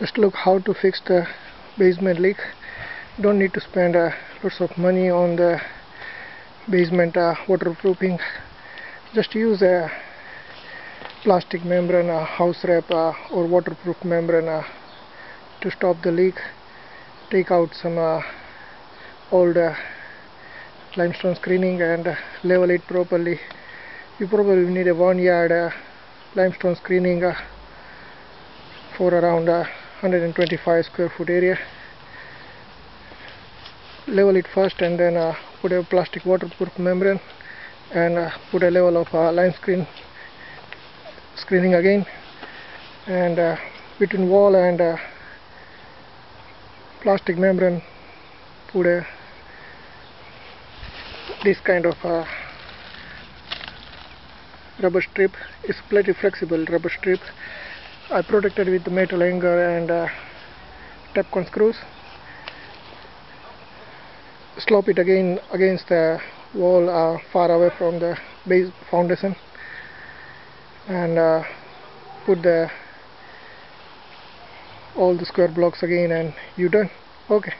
Just look how to fix the basement leak. Don't need to spend lots of money on the basement waterproofing. Just use a plastic membrane, house wrap or waterproof membrane to stop the leak. Take out some old limestone screening and level it properly. You probably need a 1 yard limestone screening for around 125 square foot area. Level it first and then put a plastic waterproof membrane and put a level of screening again, and between wall and plastic membrane put this kind of rubber strip. It's pretty flexible rubber strip. I protected with metal hanger and Tapcon screws. Slope it again against the wall far away from the base foundation, and put all the square blocks again, and you're done. Okay.